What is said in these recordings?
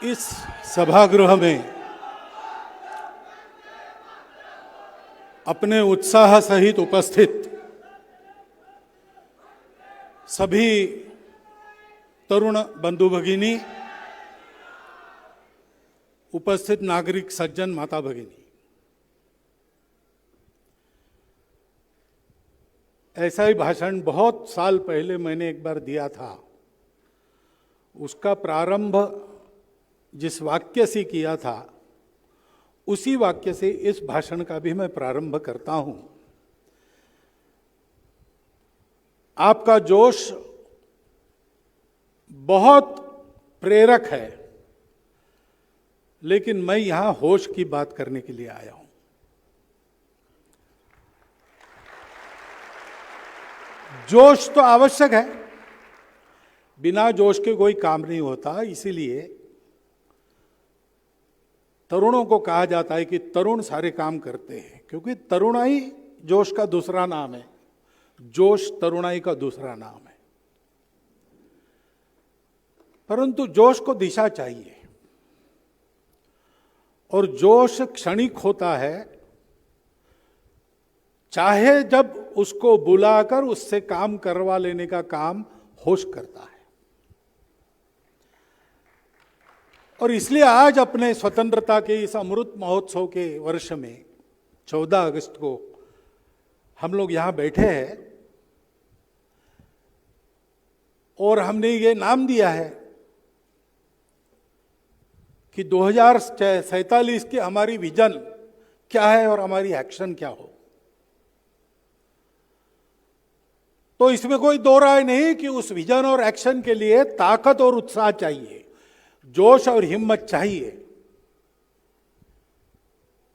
इस सभागृह में अपने उत्साह सहित उपस्थित सभी तरुण बंधु भगिनी, उपस्थित नागरिक सज्जन, माता भगिनी, ऐसा ही भाषण बहुत साल पहले मैंने एक बार दिया था। उसका प्रारंभ जिस वाक्य से किया था उसी वाक्य से इस भाषण का भी मैं प्रारंभ करता हूं। आपका जोश बहुत प्रेरक है, लेकिन मैं यहां होश की बात करने के लिए आया हूं। जोश तो आवश्यक है, बिना जोश के कोई काम नहीं होता। इसीलिए तरुणों को कहा जाता है कि तरुण सारे काम करते हैं, क्योंकि तरुणाई जोश का दूसरा नाम है, जोश तरुणाई का दूसरा नाम है। परंतु जोश को दिशा चाहिए, और जोश क्षणिक होता है, चाहे जब उसको बुलाकर उससे काम करवा लेने का काम होश करता है। और इसलिए आज अपने स्वतंत्रता के इस अमृत महोत्सव के वर्ष में 14 अगस्त को हम लोग यहां बैठे हैं और हमने ये नाम दिया है कि 2047 की हमारी विजन क्या है और हमारी एक्शन क्या हो। तो इसमें कोई दो राय नहीं कि उस विजन और एक्शन के लिए ताकत और उत्साह चाहिए, जोश और हिम्मत चाहिए,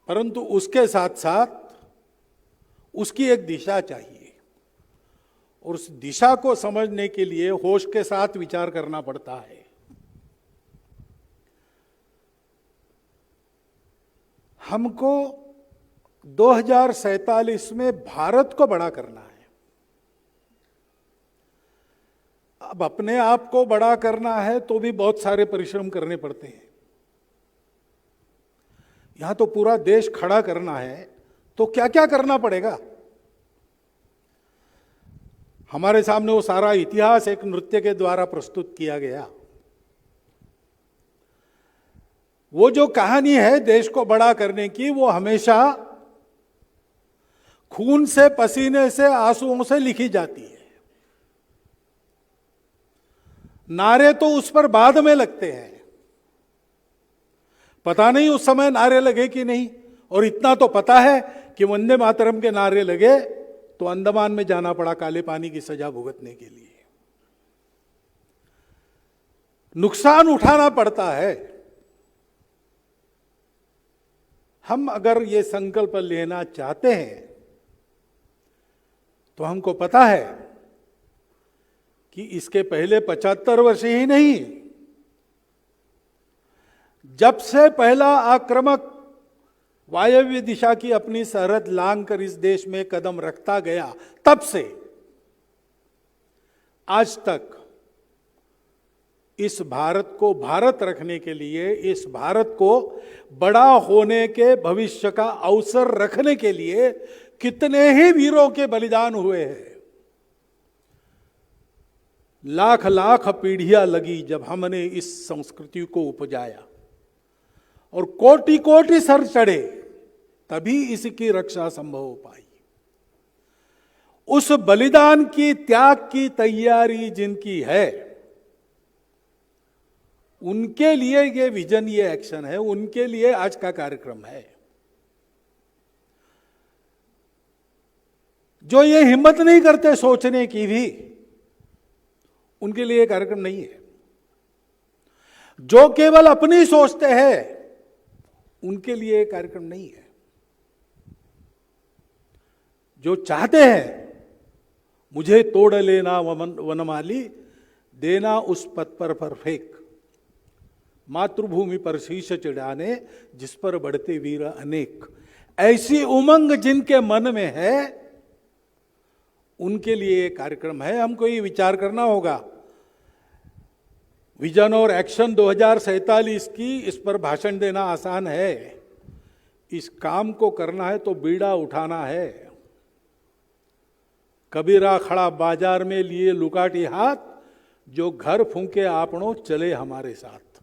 परंतु उसके साथ साथ उसकी एक दिशा चाहिए। और उस दिशा को समझने के लिए होश के साथ विचार करना पड़ता है। हमको 2047 में भारत को बड़ा करना है। अब अपने आप को बड़ा करना है तो भी बहुत सारे परिश्रम करने पड़ते हैं। यहां तो पूरा देश खड़ा करना है, तो क्या क्या करना पड़ेगा। हमारे सामने वो सारा इतिहास एक नृत्य के द्वारा प्रस्तुत किया गया। वो जो कहानी है देश को बड़ा करने की, वो हमेशा खून से, पसीने से, आंसुओं से लिखी जाती है। नारे तो उस पर बाद में लगते हैं, पता नहीं उस समय नारे लगे कि नहीं। और इतना तो पता है कि वंदे मातरम के नारे लगे तो अंडमान में जाना पड़ा काले पानी की सजा भुगतने के लिए। नुकसान उठाना पड़ता है। हम अगर ये संकल्प लेना चाहते हैं तो हमको पता है कि इसके पहले 75 वर्ष ही नहीं, जब से पहला आक्रामक वायव्य दिशा की अपनी सरहद लांघ कर इस देश में कदम रखता गया, तब से आज तक इस भारत को भारत रखने के लिए, इस भारत को बड़ा होने के भविष्य का अवसर रखने के लिए कितने ही वीरों के बलिदान हुए हैं। लाख लाख पीढ़ियां लगी जब हमने इस संस्कृति को उपजाया, और कोटि कोटि सर चढ़े तभी इसकी रक्षा संभव हो पाई। उस बलिदान की, त्याग की तैयारी जिनकी है, उनके लिए ये विजन, ये एक्शन है, उनके लिए आज का कार्यक्रम है। जो ये हिम्मत नहीं करते सोचने की भी, उनके लिए कार्यक्रम नहीं है। जो केवल अपनी सोचते हैं, उनके लिए कार्यक्रम नहीं है। जो चाहते हैं मुझे तोड़ लेना वनमाली, देना उस पत्थर पर फेंक, मातृभूमि पर शीश चढ़ाने जिस पर बढ़ते वीर अनेक, ऐसी उमंग जिनके मन में है, उनके लिए कार्यक्रम है। हमको ये विचार करना होगा विजन और एक्शन 2047 की, इस पर भाषण देना आसान है। इस काम को करना है तो बीड़ा उठाना है। कबीरा खड़ा बाजार में लिए लुकाटी हाथ, जो घर फूंके आपनों चले हमारे साथ।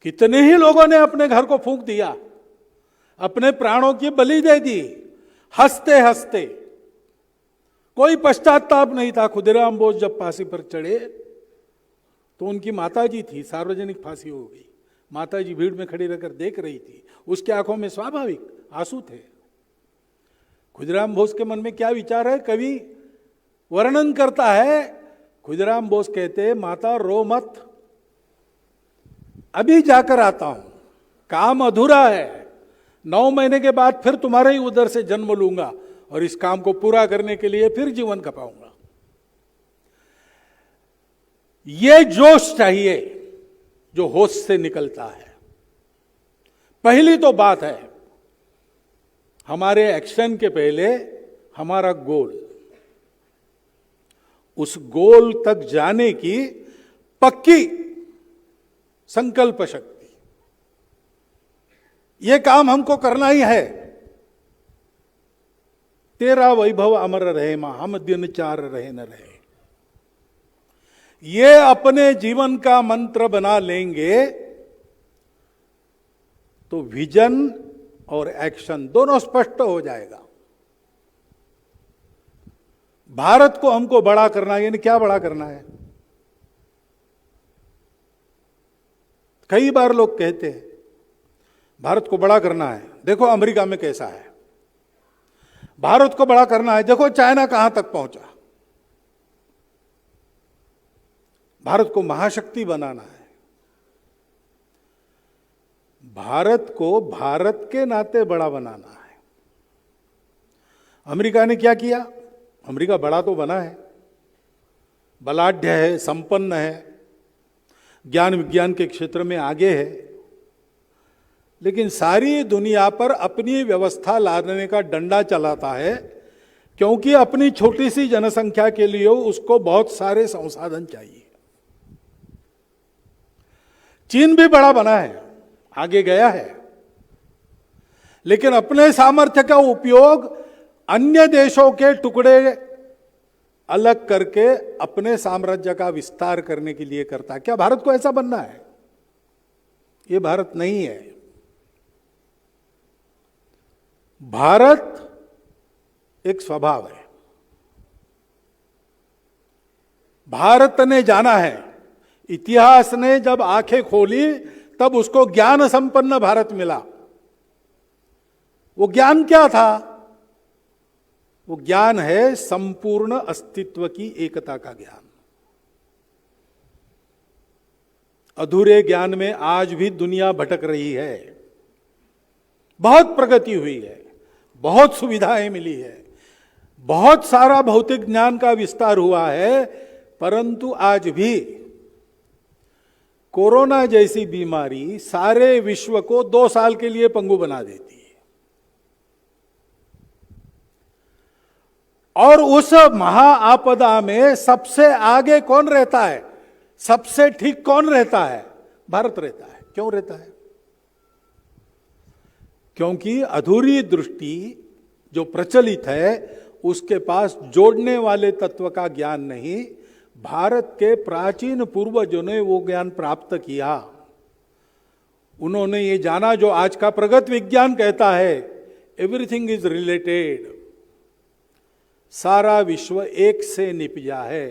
कितने ही लोगों ने अपने घर को फूंक दिया, अपने प्राणों की बलि दे दी, हंसते हंसते। कोई पश्चाताप नहीं था। खुदीराम बोस जब फांसी पर चढ़े तो उनकी माताजी थी, सार्वजनिक फांसी हो गई। माताजी भीड़ में खड़ी रहकर देख रही थी, उसकी आंखों में स्वाभाविक आंसू थे। खुदीराम बोस के मन में क्या विचार है, कवि वर्णन करता है। खुदीराम बोस कहते, माता रो मत, अभी जाकर आता हूं, काम अधूरा है। 9 महीने के बाद फिर तुम्हारे ही उदर से जन्म लूंगा और इस काम को पूरा करने के लिए फिर जीवन खपाऊंगा। ये जोश चाहिए जो होश से निकलता है। पहली तो बात है, हमारे एक्शन के पहले हमारा गोल, उस गोल तक जाने की पक्की संकल्प शक्ति, यह काम हमको करना ही है। तेरा वैभव अमर रहे मां, हम दिन चार रहे न रहे, ये अपने जीवन का मंत्र बना लेंगे तो विजन और एक्शन दोनों स्पष्ट हो जाएगा। भारत को हमको बड़ा करना है, यानी क्या बड़ा करना है? कई बार लोग कहते हैं भारत को बड़ा करना है, देखो अमेरिका में कैसा है। भारत को बड़ा करना है, देखो चाइना कहां तक पहुंचा। भारत को महाशक्ति बनाना है। भारत को भारत के नाते बड़ा बनाना है। अमेरिका ने क्या किया? अमेरिका बड़ा तो बना है, बलाढ्य है, संपन्न है, ज्ञान विज्ञान के क्षेत्र में आगे है, लेकिन सारी दुनिया पर अपनी व्यवस्था लादने का डंडा चलाता है, क्योंकि अपनी छोटी सी जनसंख्या के लिए उसको बहुत सारे संसाधन चाहिए। चीन भी बड़ा बना है, आगे गया है, लेकिन अपने सामर्थ्य का उपयोग अन्य देशों के टुकड़े अलग करके अपने साम्राज्य का विस्तार करने के लिए करता है। क्या भारत को ऐसा बनना है? ये भारत नहीं है। भारत एक स्वभाव है। भारत ने जाना है, इतिहास ने जब आंखें खोली तब उसको ज्ञान संपन्न भारत मिला। वो ज्ञान क्या था? वो ज्ञान है संपूर्ण अस्तित्व की एकता का ज्ञान। अधूरे ज्ञान में आज भी दुनिया भटक रही है। बहुत प्रगति हुई है, बहुत सुविधाएं मिली है, बहुत सारा भौतिक ज्ञान का विस्तार हुआ है, परंतु आज भी कोरोना जैसी बीमारी सारे विश्व को 2 साल के लिए पंगु बना देती है। और उस महाआपदा में सबसे आगे कौन रहता है? सबसे ठीक कौन रहता है? भारत रहता है। क्यों रहता है? क्योंकि अधूरी दृष्टि जो प्रचलित है उसके पास जोड़ने वाले तत्व का ज्ञान नहीं। भारत के प्राचीन पूर्वजों ने वो ज्ञान प्राप्त किया। उन्होंने ये जाना जो आज का प्रगत विज्ञान कहता है, एवरीथिंग इज रिलेटेड। सारा विश्व एक से निपजा है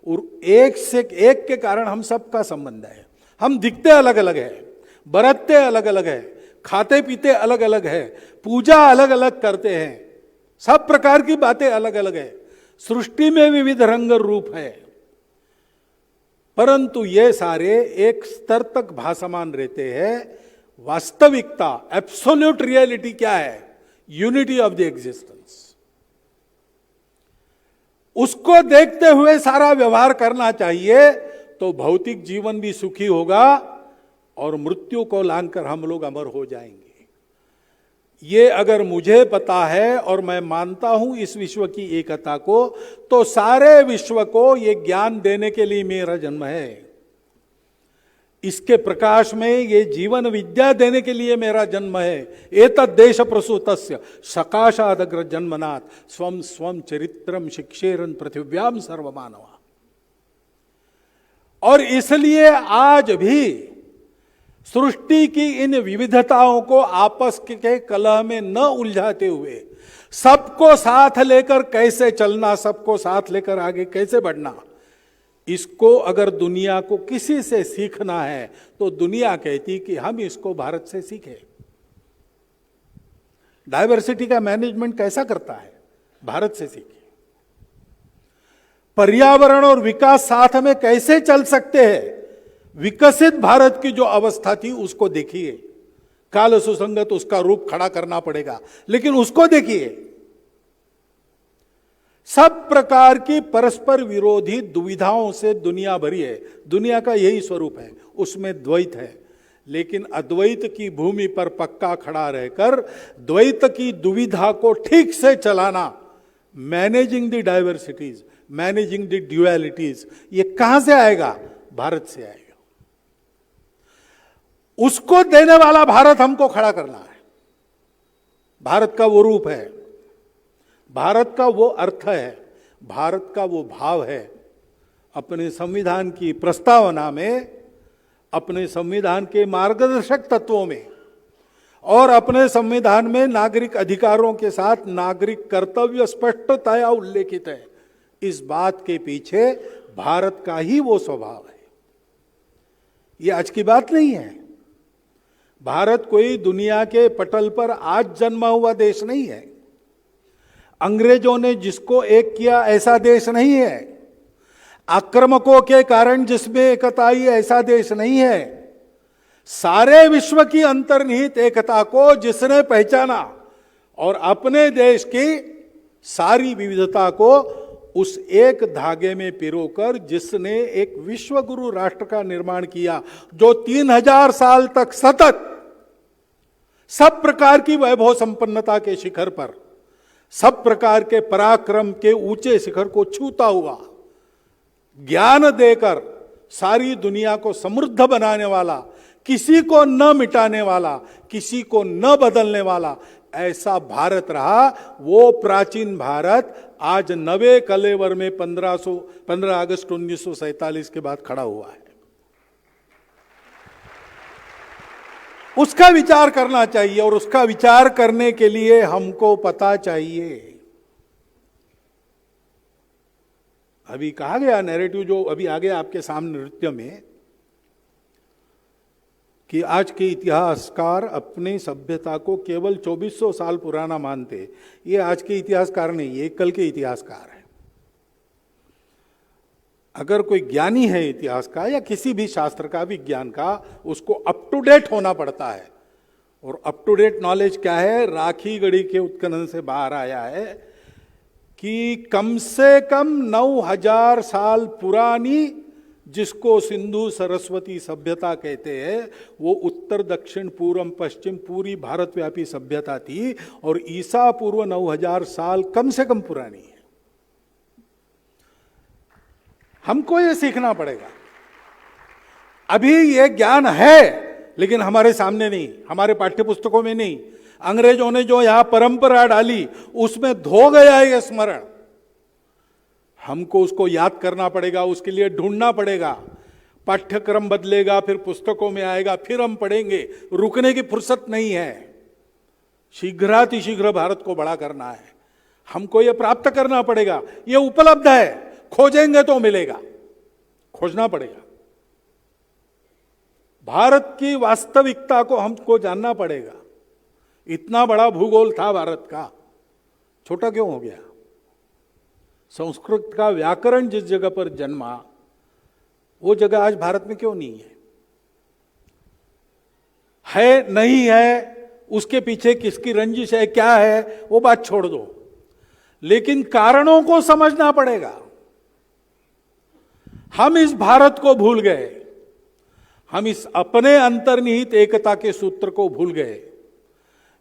और एक से एक के कारण हम सबका संबंध है। हम दिखते अलग अलग है, बरतते अलग अलग है, खाते पीते अलग अलग है, पूजा अलग अलग करते हैं, सब प्रकार की बातें अलग अलग है, सृष्टि में विविध रंग रूप है, परंतु ये सारे एक स्तर तक भासमान रहते हैं। वास्तविकता, एब्सोल्यूट रियलिटी क्या है? Unity of the existence. उसको देखते हुए सारा व्यवहार करना चाहिए, तो भौतिक जीवन भी सुखी होगा और मृत्यु को लांघकर हम लोग अमर हो जाएंगे। ये अगर मुझे पता है और मैं मानता हूं इस विश्व की एकता को, तो सारे विश्व को ये ज्ञान देने के लिए मेरा जन्म है। इसके प्रकाश में ये जीवन विद्या देने के लिए मेरा जन्म है। एतद् देश प्रसूतस्य सकाशादग्र जन्मनाथ स्वम स्वम चरित्रम शिक्षेरन पृथिव्याम सर्वमानवा। और इसलिए आज भी सृष्टि की इन विविधताओं को आपस के कलह में न उलझाते हुए सबको साथ लेकर कैसे चलना, सबको साथ लेकर आगे कैसे बढ़ना, इसको अगर दुनिया को किसी से सीखना है तो दुनिया कहती कि हम इसको भारत से सीखें। डायवर्सिटी का मैनेजमेंट कैसा करता है, भारत से सीखें। पर्यावरण और विकास साथ में कैसे चल सकते हैं, विकसित भारत की जो अवस्था थी उसको देखिए। काल सुसंगत उसका रूप खड़ा करना पड़ेगा, लेकिन उसको देखिए। सब प्रकार की परस्पर विरोधी दुविधाओं से दुनिया भरी है। दुनिया का यही स्वरूप है, उसमें द्वैत है। लेकिन अद्वैत की भूमि पर पक्का खड़ा रहकर द्वैत की दुविधा को ठीक से चलाना, managing the diversities, managing the dualities, ये कहां से आएगा? भारत से आएगा। उसको देने वाला भारत हमको खड़ा करना है। भारत का वो रूप है, भारत का वो अर्थ है, भारत का वो भाव है। अपने संविधान की प्रस्तावना में, अपने संविधान के मार्गदर्शक तत्वों में और अपने संविधान में नागरिक अधिकारों के साथ नागरिक कर्तव्य स्पष्टतया उल्लेखित है। इस बात के पीछे भारत का ही वो स्वभाव है। ये आज की बात नहीं है। भारत कोई दुनिया के पटल पर आज जन्मा हुआ देश नहीं है। अंग्रेजों ने जिसको एक किया ऐसा देश नहीं है। आक्रामकों के कारण जिसमें एकता आई ऐसा देश नहीं है। सारे विश्व की अंतर्निहित एकता को जिसने पहचाना और अपने देश की सारी विविधता को उस एक धागे में पिरोकर जिसने एक विश्व गुरु राष्ट्र का निर्माण किया, जो 3000 साल तक सतत सब प्रकार की वैभव संपन्नता के शिखर पर, सब प्रकार के पराक्रम के ऊंचे शिखर को छूता हुआ, ज्ञान देकर सारी दुनिया को समृद्ध बनाने वाला, किसी को न मिटाने वाला, किसी को न बदलने वाला, ऐसा भारत रहा। वो प्राचीन भारत आज नवे कलेवर में 15 अगस्त 1947 के बाद खड़ा हुआ है। उसका विचार करना चाहिए और उसका विचार करने के लिए हमको पता चाहिए। अभी कहा गया नैरेटिव जो अभी आ गया आपके सामने नृत्य में, कि आज के इतिहासकार अपनी सभ्यता को केवल 2400 साल पुराना मानते। ये आज के इतिहासकार नहीं, ये कल के इतिहासकार है। अगर कोई ज्ञानी है इतिहास का या किसी भी शास्त्र का, विज्ञान का, उसको अप टू डेट होना पड़ता है। और अप टू डेट नॉलेज क्या है? राखी गढ़ी के उत्खनन से बाहर आया है कि कम से कम 9000 साल पुरानी, जिसको सिंधु सरस्वती सभ्यता कहते हैं, वो उत्तर दक्षिण पूर्व पश्चिम पूरी भारतव्यापी सभ्यता थी और ईसा पूर्व 9000 साल कम से कम पुरानी है। हमको ये सीखना पड़ेगा। अभी ये ज्ञान है लेकिन हमारे सामने नहीं, हमारे पाठ्य पुस्तकों में नहीं। अंग्रेजों ने जो यहां परंपरा डाली उसमें धो गया है ये स्मरण। हमको उसको याद करना पड़ेगा, उसके लिए ढूंढना पड़ेगा। पाठ्यक्रम बदलेगा, फिर पुस्तकों में आएगा, फिर हम पढ़ेंगे। रुकने की फुर्सत नहीं है। शीघ्रातिशीघ्र भारत को बड़ा करना है। हमको ये प्राप्त करना पड़ेगा। ये उपलब्ध है, खोजेंगे तो मिलेगा, खोजना पड़ेगा। भारत की वास्तविकता को हमको जानना पड़ेगा। इतना बड़ा भूगोल था भारत का, छोटा क्यों हो गया? संस्कृत का व्याकरण जिस जगह पर जन्मा, वो जगह आज भारत में क्यों नहीं है नहीं है, उसके पीछे किसकी रंजिश है, क्या है, वो बात छोड़ दो। लेकिन कारणों को समझना पड़ेगा। हम इस भारत को भूल गए, हम इस अपने अंतर्निहित एकता के सूत्र को भूल गए।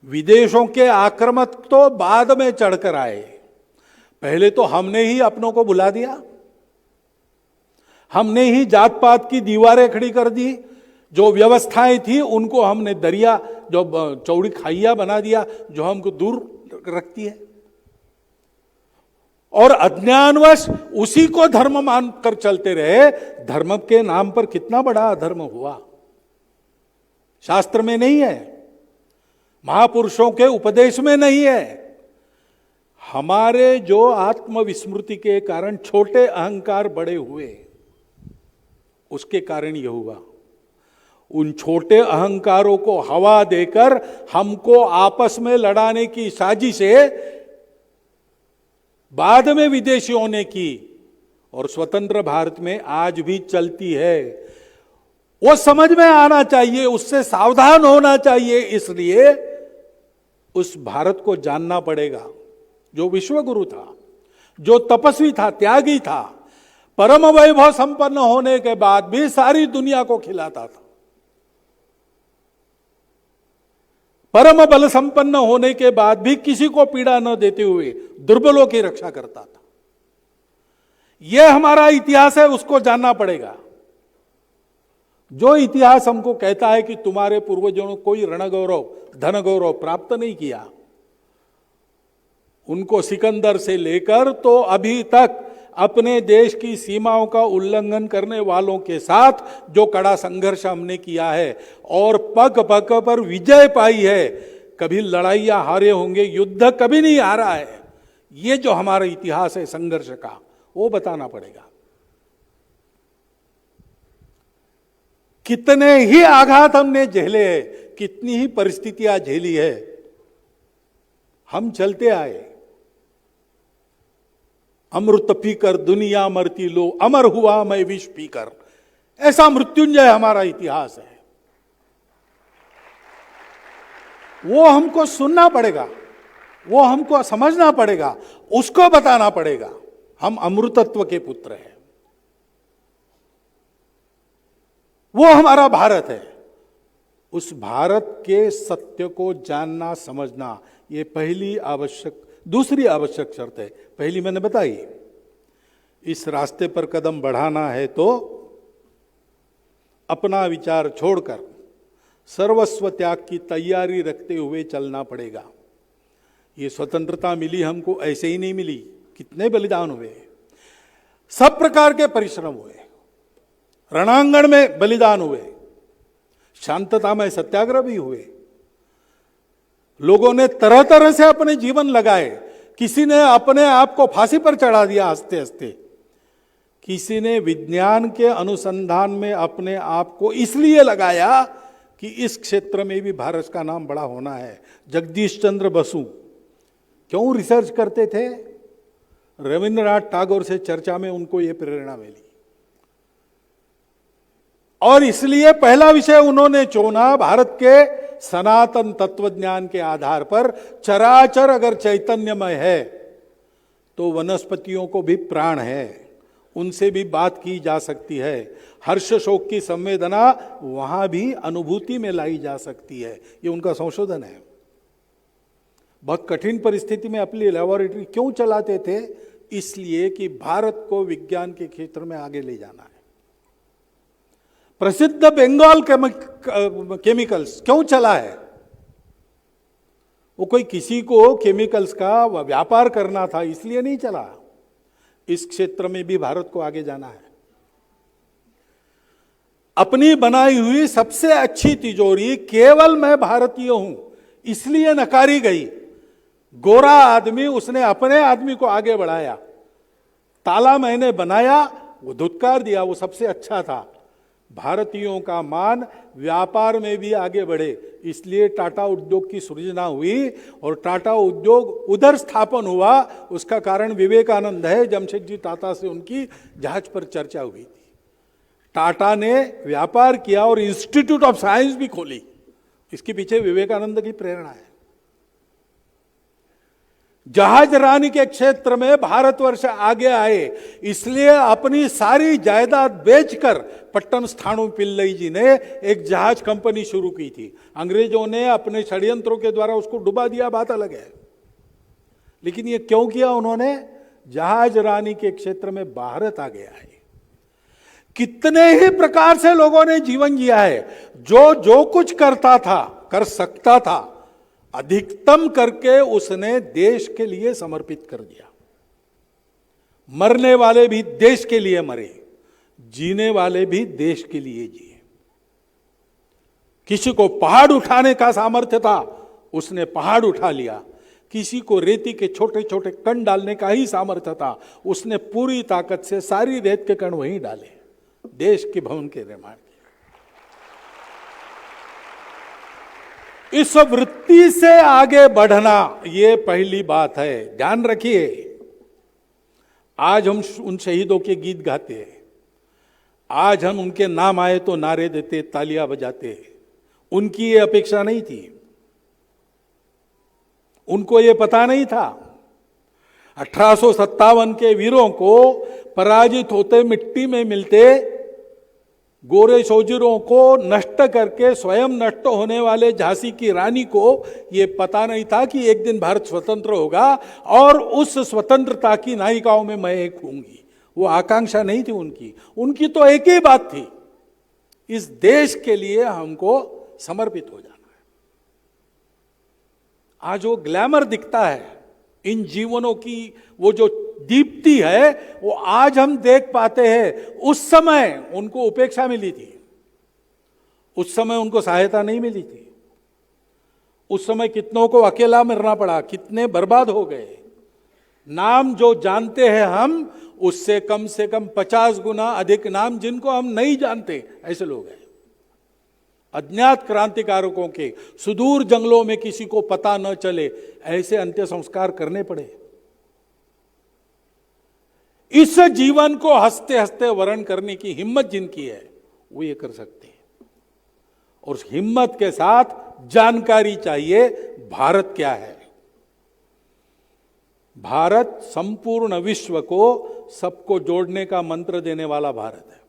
विदेशों के आक्रामक तो बाद में चढ़कर आए, पहले तो हमने ही अपनों को भुला दिया। हमने ही जात पात की दीवारें खड़ी कर दी, जो व्यवस्थाएं थी उनको हमने दरिया, जो चौड़ी खाइया बना दिया, जो हमको दूर रखती है। और अज्ञानवश उसी को धर्म मानकर चलते रहे। धर्म के नाम पर कितना बड़ा अधर्म हुआ, शास्त्र में नहीं है, महापुरुषों के उपदेश में नहीं है। हमारे जो आत्मविस्मृति के कारण छोटे अहंकार बड़े हुए, उसके कारण यह हुआ। उन छोटे अहंकारों को हवा देकर हमको आपस में लड़ाने की साजिशें बाद में विदेशियों ने की और स्वतंत्र भारत में आज भी चलती है। वो समझ में आना चाहिए, उससे सावधान होना चाहिए। इसलिए उस भारत को जानना पड़ेगा जो विश्वगुरु था, जो तपस्वी था, त्यागी था, परम वैभव संपन्न होने के बाद भी सारी दुनिया को खिलाता था, परम बल संपन्न होने के बाद भी किसी को पीड़ा न देते हुए दुर्बलों की रक्षा करता था। यह हमारा इतिहास है, उसको जानना पड़ेगा। जो इतिहास हमको कहता है कि तुम्हारे पूर्वजों ने कोई रण गौरव, धन गौरव प्राप्त नहीं किया, उनको सिकंदर से लेकर तो अभी तक अपने देश की सीमाओं का उल्लंघन करने वालों के साथ जो कड़ा संघर्ष हमने किया है और पग पग पर विजय पाई है, कभी लड़ाइयां हारे होंगे, युद्ध कभी नहीं हारा है। ये जो हमारा इतिहास है संघर्ष का, वो बताना पड़ेगा। कितने ही आघात हमने झेले हैं, कितनी ही परिस्थितियां झेली है, हम चलते आए। अमृत पीकर दुनिया मरती लो, अमर हुआ मैं विष पीकर, ऐसा मृत्युंजय हमारा इतिहास है। वो हमको सुनना पड़ेगा, वो हमको समझना पड़ेगा, उसको बताना पड़ेगा। हम अमृतत्व के पुत्र हैं, वो हमारा भारत है। उस भारत के सत्य को जानना, समझना, ये दूसरी आवश्यक शर्त है। पहली मैंने बताई, इस रास्ते पर कदम बढ़ाना है तो अपना विचार छोड़कर सर्वस्व त्याग की तैयारी रखते हुए चलना पड़ेगा। ये स्वतंत्रता मिली हमको ऐसे ही नहीं मिली, कितने बलिदान हुए, सब प्रकार के परिश्रम हुए, रणांगण में बलिदान हुए, शांतता में सत्याग्रह भी हुए, लोगों ने तरह तरह से अपने जीवन लगाए। किसी ने अपने आप को फांसी पर चढ़ा दिया हंसते हंसते, किसी ने विज्ञान के अनुसंधान में अपने आप को इसलिए लगाया कि इस क्षेत्र में भी भारत का नाम बड़ा होना है। जगदीश चंद्र बसु क्यों रिसर्च करते थे? रविंद्रनाथ टैगोर से चर्चा में उनको यह प्रेरणा मिली और इसलिए पहला विषय उन्होंने चुना भारत के सनातन तत्वज्ञान के आधार पर। चराचर अगर चैतन्यमय है तो वनस्पतियों को भी प्राण है, उनसे भी बात की जा सकती है। हर्ष शोक की संवेदना वहां भी अनुभूति में लाई जा सकती है। ये उनका संशोधन है। बहुत कठिन परिस्थिति में अपनी लैबोरेटरी क्यों चलाते थे? इसलिए कि भारत को विज्ञान के क्षेत्र में आगे ले जाना है। प्रसिद्ध बंगाल केमिकल्स क्यों चला है? वो कोई किसी को केमिकल्स का व्यापार करना था इसलिए नहीं चला। इस क्षेत्र में भी भारत को आगे जाना है। अपनी बनाई हुई सबसे अच्छी तिजोरी केवल मैं भारतीय हूं इसलिए नकारी गई। गोरा आदमी, उसने अपने आदमी को आगे बढ़ाया। ताला मैंने बनाया, वो धुतकार दिया, वो सबसे अच्छा था। भारतीयों का मान व्यापार में भी आगे बढ़े, इसलिए टाटा उद्योग की सृजना हुई और टाटा उद्योग उधर स्थापन हुआ। उसका कारण विवेकानंद है। जमशेदजी टाटा से उनकी जहाज पर चर्चा हुई थी। टाटा ने व्यापार किया और इंस्टीट्यूट ऑफ साइंस भी खोली। इसके पीछे विवेकानंद की प्रेरणा है। जहाज रानी के क्षेत्र में भारतवर्ष आगे आए, इसलिए अपनी सारी जायदाद बेचकर पट्टन स्थाणु पिल्लई जी ने एक जहाज कंपनी शुरू की थी। अंग्रेजों ने अपने षड्यंत्रों के द्वारा उसको डुबा दिया, बात अलग है। लेकिन ये क्यों किया उन्होंने? जहाज रानी के क्षेत्र में भारत आगे आए। कितने ही प्रकार से लोगों ने जीवन जिया है, जो जो कुछ करता था, कर सकता था, अधिकतम करके उसने देश के लिए समर्पित कर दिया। मरने वाले भी देश के लिए मरे, जीने वाले भी देश के लिए जिए। किसी को पहाड़ उठाने का सामर्थ्य था, उसने पहाड़ उठा लिया। किसी को रेती के छोटे छोटे कण डालने का ही सामर्थ्य था, उसने पूरी ताकत से सारी रेत के कण वहीं डाले, देश के भवन के निर्माण के। इस वृत्ति से आगे बढ़ना, ये पहली बात है, ध्यान रखिए। आज हम उन शहीदों के गीत गाते हैं, आज हम उनके नाम आए तो नारे देते, तालियां बजाते। उनकी ये अपेक्षा नहीं थी, उनको ये पता नहीं था। 1857 के वीरों को पराजित होते, मिट्टी में मिलते, गोरे सोजरों को नष्ट करके स्वयं नष्ट होने वाले झांसी की रानी को ये पता नहीं था कि एक दिन भारत स्वतंत्र होगा और उस स्वतंत्रता की नायिकाओं में मैं एक होऊंगी। वो आकांक्षा नहीं थी उनकी, उनकी तो एक ही बात थी, इस देश के लिए हमको समर्पित हो जाना है। आज वो ग्लैमर दिखता है, इन जीवनों की वो जो दीप्ति है, वो आज हम देख पाते हैं। उस समय उनको उपेक्षा मिली थी, उस समय उनको सहायता नहीं मिली थी, उस समय कितनों को अकेला मरना पड़ा, कितने बर्बाद हो गए। नाम जो जानते हैं हम, उससे कम से कम 50 गुना अधिक नाम जिनको हम नहीं जानते, ऐसे लोग हैं। अज्ञात क्रांतिकारकों के सुदूर जंगलों में किसी को पता न चले, ऐसे अंत्य संस्कार करने पड़े। इस जीवन को हंसते हंसते वर्ण करने की हिम्मत जिनकी है, वो ये कर सकते हैं। और उस हिम्मत के साथ जानकारी चाहिए, भारत क्या है। भारत संपूर्ण विश्व को सबको जोड़ने का मंत्र देने वाला भारत है।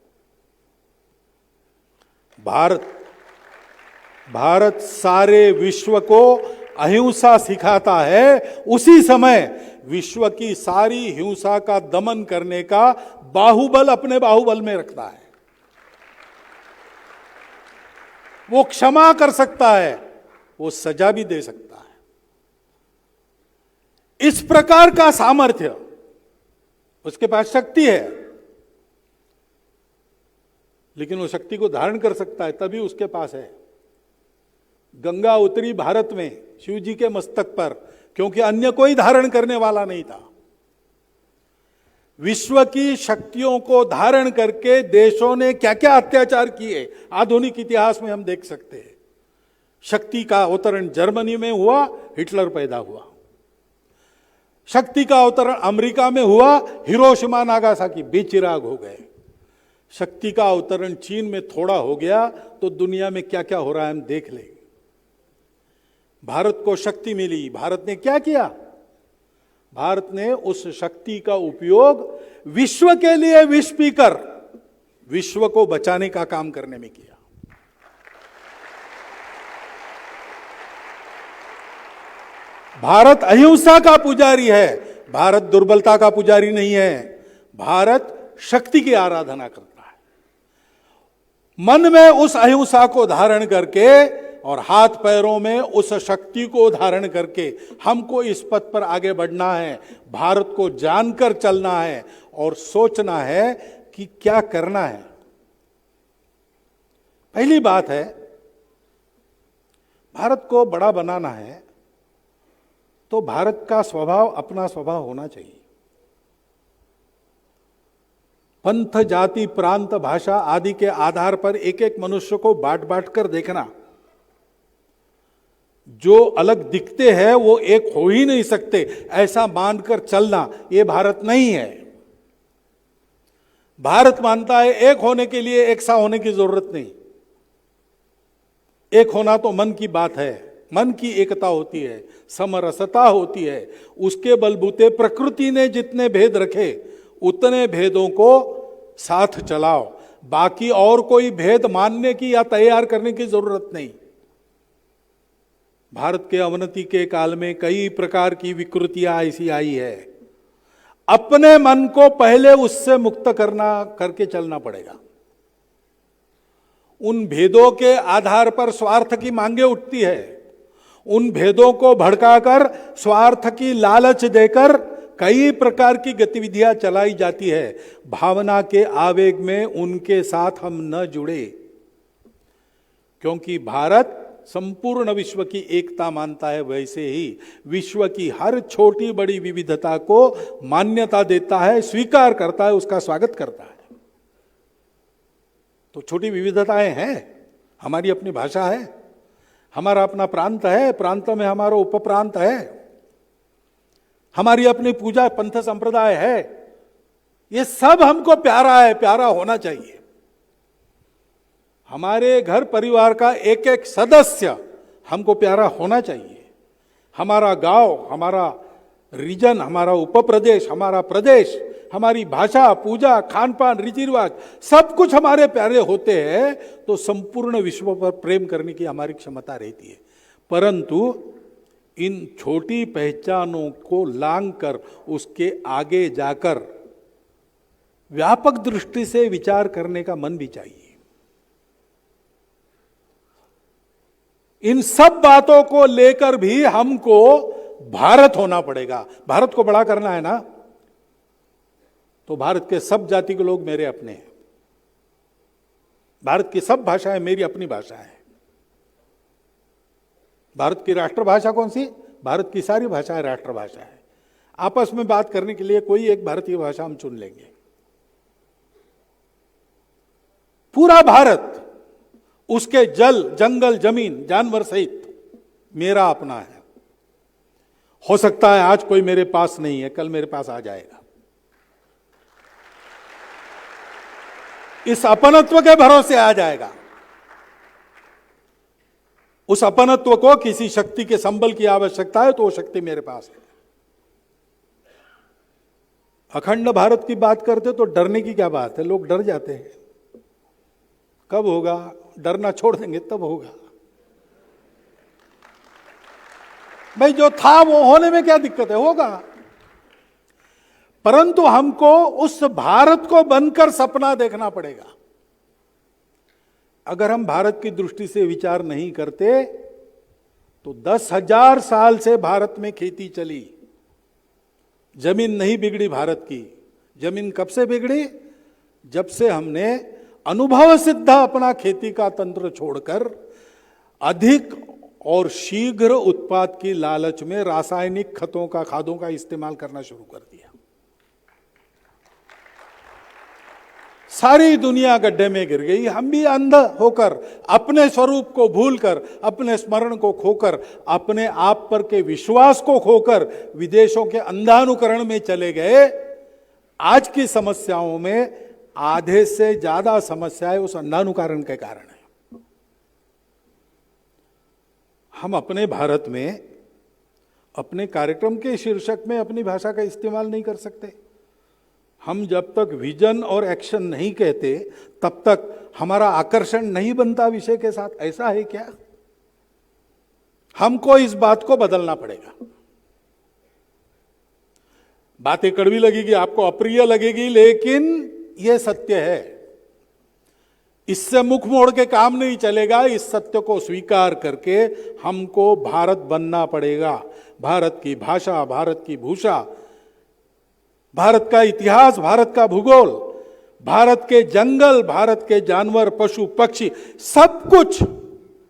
भारत सारे विश्व को अहिंसा सिखाता है, उसी समय विश्व की सारी हिंसा का दमन करने का बाहुबल अपने बाहुबल में रखता है। वो क्षमा कर सकता है, वो सजा भी दे सकता है। इस प्रकार का सामर्थ्य उसके पास शक्ति है, लेकिन वो शक्ति को धारण कर सकता है, तभी उसके पास है। गंगा उतरी भारत में शिव जी के मस्तक पर, क्योंकि अन्य कोई धारण करने वाला नहीं था। विश्व की शक्तियों को धारण करके देशों ने क्या क्या अत्याचार किए, आधुनिक इतिहास में हम देख सकते हैं। शक्ति का अवतरण जर्मनी में हुआ, हिटलर पैदा हुआ। शक्ति का अवतरण अमेरिका में हुआ, हिरोशिमा नागासाकी बेचिराग हो गए। शक्ति का अवतरण चीन में थोड़ा हो गया, तो दुनिया में क्या क्या हो रहा है हम देख लेंगे। भारत को शक्ति मिली, भारत ने क्या किया? भारत ने उस शक्ति का उपयोग विश्व के लिए विष पीकर विश्व को बचाने का काम करने में किया। भारत अहिंसा का पुजारी है, भारत दुर्बलता का पुजारी नहीं है। भारत शक्ति की आराधना करता है। मन में उस अहिंसा को धारण करके और हाथ पैरों में उस शक्ति को धारण करके हमको इस पथ पर आगे बढ़ना है। भारत को जानकर चलना है और सोचना है कि क्या करना है। पहली बात है, भारत को बड़ा बनाना है तो भारत का स्वभाव अपना स्वभाव होना चाहिए। पंथ, जाति, प्रांत, भाषा आदि के आधार पर एक एक मनुष्य को बांट बांट कर देखना, जो अलग दिखते हैं वो एक हो ही नहीं सकते, ऐसा मानकर चलना, ये भारत नहीं है। भारत मानता है एक होने के लिए एक सा होने की जरूरत नहीं। एक होना तो मन की बात है, मन की एकता होती है, समरसता होती है। उसके बलबूते प्रकृति ने जितने भेद रखे उतने भेदों को साथ चलाओ। बाकी और कोई भेद मानने की या तैयार करने की जरूरत नहीं। भारत के अवनति के काल में कई प्रकार की विकृतियां ऐसी आई है। अपने मन को पहले उससे मुक्त करके चलना पड़ेगा। उन भेदों के आधार पर स्वार्थ की मांगे उठती है, उन भेदों को भड़काकर स्वार्थ की लालच देकर कई प्रकार की गतिविधियां चलाई जाती है। भावना के आवेग में उनके साथ हम न जुड़े, क्योंकि भारत संपूर्ण विश्व की एकता मानता है, वैसे ही विश्व की हर छोटी बड़ी विविधता को मान्यता देता है, स्वीकार करता है, उसका स्वागत करता है। तो छोटी विविधताएं हैं, हमारी अपनी भाषा है, हमारा अपना प्रांत है, प्रांत में हमारा उपप्रांत है, हमारी अपनी पूजा पंथ संप्रदाय है, ये सब हमको प्यारा है, प्यारा होना चाहिए। हमारे घर परिवार का एक एक सदस्य हमको प्यारा होना चाहिए। हमारा गांव, हमारा रीजन, हमारा उपप्रदेश, हमारा प्रदेश, हमारी भाषा, पूजा, खान पान, रीति रिवाज, सब कुछ हमारे प्यारे होते हैं, तो संपूर्ण विश्व पर प्रेम करने की हमारी क्षमता रहती है। परंतु इन छोटी पहचानों को लांग कर उसके आगे जाकर व्यापक दृष्टि से विचार करने का मन भी चाहिए। इन सब बातों को लेकर भी हमको भारत होना पड़ेगा। भारत को बड़ा करना है ना, तो भारत के सब जाति के लोग मेरे अपने हैं, भारत की सब भाषाएं मेरी अपनी भाषा है। भारत की राष्ट्रभाषा कौन सी? भारत की सारी भाषाएं राष्ट्रभाषा है। आपस में बात करने के लिए कोई एक भारतीय भाषा हम चुन लेंगे। पूरा भारत, उसके जल, जंगल, जमीन, जानवर सहित मेरा अपना है। हो सकता है आज कोई मेरे पास नहीं है, कल मेरे पास आ जाएगा। इस अपनत्व के भरोसे आ जाएगा। उस अपनत्व को किसी शक्ति के संबल की आवश्यकता है, तो वो शक्ति मेरे पास है। अखंड भारत की बात करते तो डरने की क्या बात है? लोग डर जाते हैं। कब होगा? डरना छोड़ देंगे तब होगा। भाई जो था वो होने में क्या दिक्कत है? होगा। परंतु हमको उस भारत को बनकर सपना देखना पड़ेगा। अगर हम भारत की दृष्टि से विचार नहीं करते तो 10,000 साल से भारत में खेती चली, जमीन नहीं बिगड़ी भारत की। जमीन कब से बिगड़ी? जब से हमने अनुभव सिद्ध अपना खेती का तंत्र छोड़कर अधिक और शीघ्र उत्पाद की लालच में रासायनिक खादों का इस्तेमाल करना शुरू कर दिया। सारी दुनिया गड्ढे में गिर गई। हम भी अंध होकर, अपने स्वरूप को भूलकर, अपने स्मरण को खोकर, अपने आप पर के विश्वास को खोकर विदेशों के अंधानुकरण में चले गए। आज की समस्याओं में आधे से ज्यादा समस्याएं उस अंधानुकरण के कारण है। हम अपने भारत में अपने कार्यक्रम के शीर्षक में अपनी भाषा का इस्तेमाल नहीं कर सकते। हम जब तक विजन और एक्शन नहीं कहते तब तक हमारा आकर्षण नहीं बनता विषय के साथ। ऐसा है क्या? हमको इस बात को बदलना पड़ेगा। बातें कड़वी लगेगी, आपको अप्रिय लगेगी, लेकिन यह सत्य है। इससे मुख मोड़ के काम नहीं चलेगा। इस सत्य को स्वीकार करके हमको भारत बनना पड़ेगा। भारत की भाषा, भारत की भूषा, भारत का इतिहास, भारत का भूगोल, भारत के जंगल, भारत के जानवर, पशु पक्षी, सब कुछ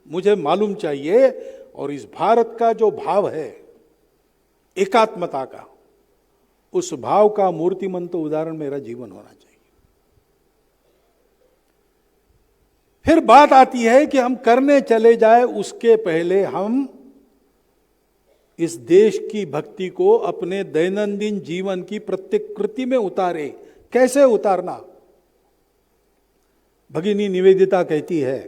मुझे मालूम चाहिए। और इस भारत का जो भाव है एकात्मता का, उस भाव का मूर्तिमंत उदाहरण मेरा जीवन होना चाहिए। फिर बात आती है कि हम करने चले जाए उसके पहले हम इस देश की भक्ति को अपने दैनंदिन जीवन की प्रत्येक कृति में उतारे। कैसे उतारना? भगिनी निवेदिता कहती है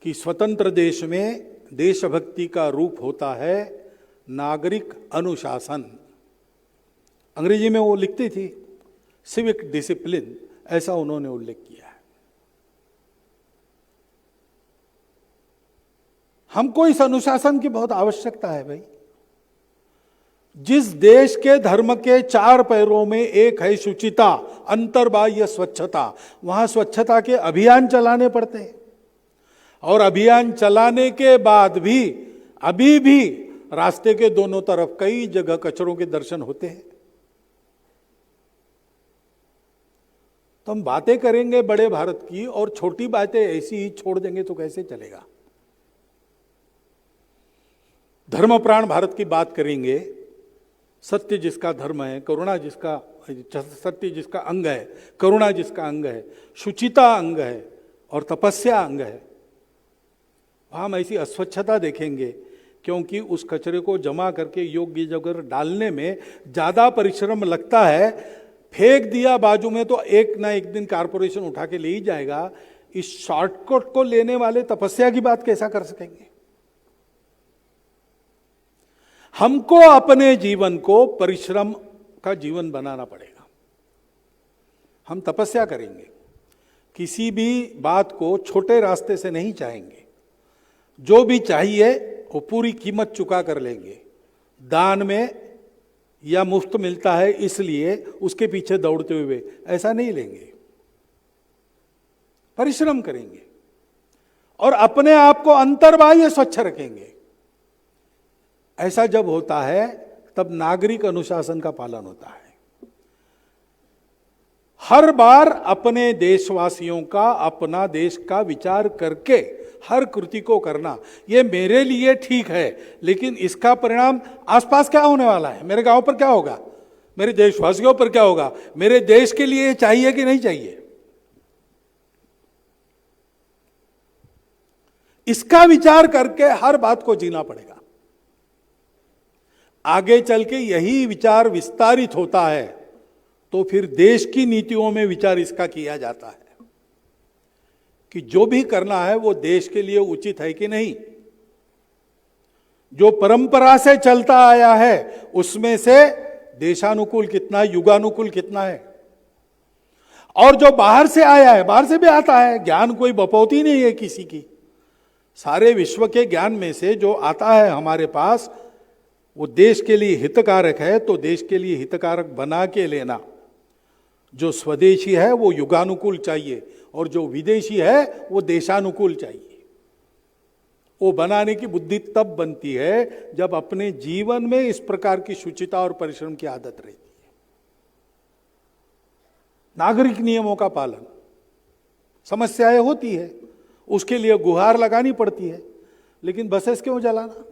कि स्वतंत्र देश में देशभक्ति का रूप होता है नागरिक अनुशासन। अंग्रेजी में वो लिखती थी सिविक डिसिप्लिन, ऐसा उन्होंने उल्लेख किया है। हमको इस अनुशासन की बहुत आवश्यकता है भाई। जिस देश के धर्म के 4 पैरों में एक है शुचिता, अंतर्बाह्य स्वच्छता, वहां स्वच्छता के अभियान चलाने पड़ते हैं। और अभियान चलाने के बाद भी अभी भी रास्ते के दोनों तरफ कई जगह कचरों के दर्शन होते हैं। तो हम बातें करेंगे बड़े भारत की और छोटी बातें ऐसी ही छोड़ देंगे तो कैसे चलेगा। धर्म प्राण भारत की बात करेंगे, सत्य जिसका धर्म है, करुणा जिसका, सत्य जिसका अंग है, करुणा जिसका अंग है, शुचिता अंग है और तपस्या अंग है। हम ऐसी अस्वच्छता देखेंगे क्योंकि उस कचरे को जमा करके योग्य जगह डालने में ज्यादा परिश्रम लगता है। फेंक दिया बाजू में तो एक ना एक दिन कारपोरेशन उठा के ले ही जाएगा। इस शॉर्टकट को लेने वाले तपस्या की बात कैसा कर सकेंगे। हमको अपने जीवन को परिश्रम का जीवन बनाना पड़ेगा। हम तपस्या करेंगे, किसी भी बात को छोटे रास्ते से नहीं चाहेंगे। जो भी चाहिए वो पूरी कीमत चुका कर लेंगे। दान में या मुफ्त मिलता है इसलिए उसके पीछे दौड़ते हुए ऐसा नहीं लेंगे। परिश्रम करेंगे और अपने आप को अंतर्बाह्य स्वच्छ रखेंगे। ऐसा जब होता है तब नागरिक अनुशासन का पालन होता है। हर बार अपने देशवासियों का, अपना देश का विचार करके हर कृति को करना, ये मेरे लिए ठीक है, लेकिन इसका परिणाम आसपास क्या होने वाला है, मेरे गांव पर क्या होगा, मेरे देशवासियों पर क्या होगा, मेरे देश के लिए चाहिए कि नहीं चाहिए, इसका विचार करके हर बात को जीना पड़ेगा। आगे चल के यही विचार विस्तारित होता है तो फिर देश की नीतियों में विचार इसका किया जाता है कि जो भी करना है वो देश के लिए उचित है कि नहीं। जो परंपरा से चलता आया है उसमें से देशानुकूल कितना, युगानुकूल कितना है। और जो बाहर से आया है, बाहर से भी आता है, ज्ञान कोई बपौती नहीं है किसी की। सारे विश्व के ज्ञान में से जो आता है हमारे पास वो देश के लिए हितकारक है, तो देश के लिए हितकारक बना के लेना। जो स्वदेशी है वो युगानुकूल चाहिए और जो विदेशी है वो देशानुकूल चाहिए। वो बनाने की बुद्धि तब बनती है जब अपने जीवन में इस प्रकार की शुचिता और परिश्रम की आदत रहती है। नागरिक नियमों का पालन, समस्याएं होती है, उसके लिए गुहार लगानी पड़ती है, लेकिन बसेस क्यों जलाना।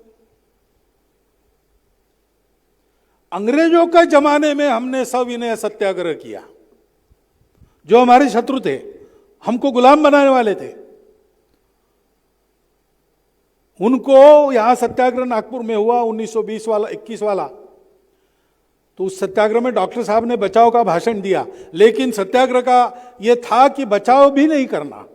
अंग्रेजों के जमाने में हमने सविनय सत्याग्रह किया। जो हमारे शत्रु थे, हमको गुलाम बनाने वाले थे, उनको यहां सत्याग्रह नागपुर में हुआ 1920 वाला 21 वाला, तो उस सत्याग्रह में डॉक्टर साहब ने बचाव का भाषण दिया, लेकिन सत्याग्रह का यह था कि बचाव भी नहीं करना,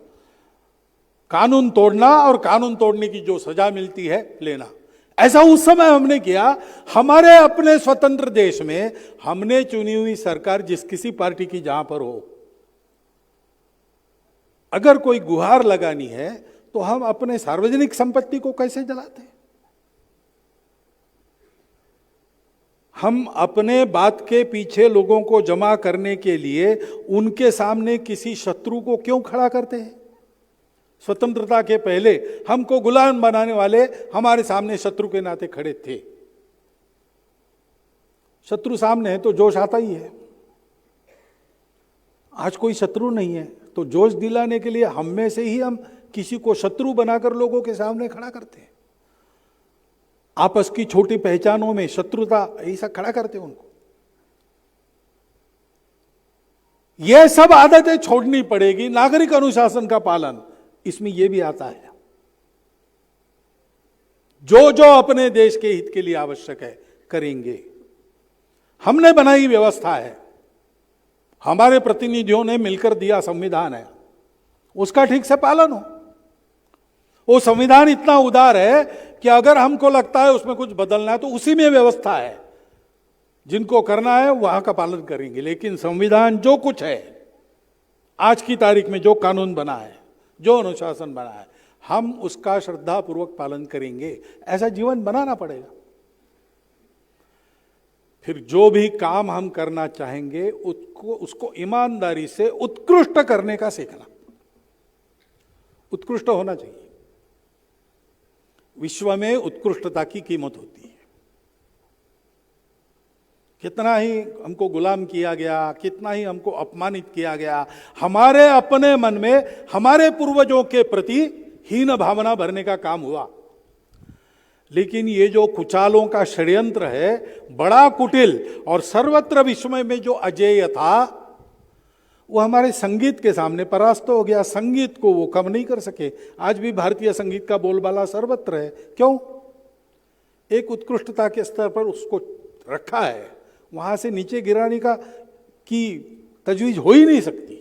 कानून तोड़ना और कानून तोड़ने की जो सजा मिलती है लेना। ऐसा उस समय हमने किया। हमारे अपने स्वतंत्र देश में हमने चुनी हुई सरकार जिस किसी पार्टी की जहां पर हो, अगर कोई गुहार लगानी है तो हम अपने सार्वजनिक संपत्ति को कैसे जलाते हैं। हम अपने बात के पीछे लोगों को जमा करने के लिए उनके सामने किसी शत्रु को क्यों खड़ा करते हैं। स्वतंत्रता के पहले हमको गुलाम बनाने वाले हमारे सामने शत्रु के नाते खड़े थे। शत्रु सामने है तो जोश आता ही है। आज कोई शत्रु नहीं है तो जोश दिलाने के लिए हम में से ही हम किसी को शत्रु बनाकर लोगों के सामने खड़ा करते हैं। आपस की छोटी पहचानों में शत्रुता ऐसा खड़ा करते हैं उनको। यह सब आदतें छोड़नी पड़ेगी। नागरिक अनुशासन का पालन इसमें यह भी आता है। जो जो अपने देश के हित के लिए आवश्यक है करेंगे। हमने बनाई व्यवस्था है, हमारे प्रतिनिधियों ने मिलकर दिया संविधान है, उसका ठीक से पालन हो। वो संविधान इतना उदार है कि अगर हमको लगता है उसमें कुछ बदलना है तो उसी में व्यवस्था है, जिनको करना है वहां का पालन करेंगे। लेकिन संविधान जो कुछ है, आज की तारीख में जो कानून बना है, जो अनुशासन बना है, हम उसका श्रद्धापूर्वक पालन करेंगे। ऐसा जीवन बनाना पड़ेगा। फिर जो भी काम हम करना चाहेंगे उसको ईमानदारी से उत्कृष्ट करने का सीखना, उत्कृष्ट होना चाहिए। विश्व में उत्कृष्टता की कीमत होती है। कितना ही हमको गुलाम किया गया, कितना ही हमको अपमानित किया गया, हमारे अपने मन में हमारे पूर्वजों के प्रति हीन भावना भरने का काम हुआ। लेकिन ये जो कुचालों का षड्यंत्र है, बड़ा कुटिल और सर्वत्र विश्व में जो अजेय था, वो हमारे संगीत के सामने परास्त हो गया। संगीत को वो कम नहीं कर सके। आज भी भारतीय संगीत का बोलबाला सर्वत्र है। क्यों? एक उत्कृष्टता के स्तर पर उसको रखा है, वहां से नीचे गिराने की तजवीज हो ही नहीं सकती।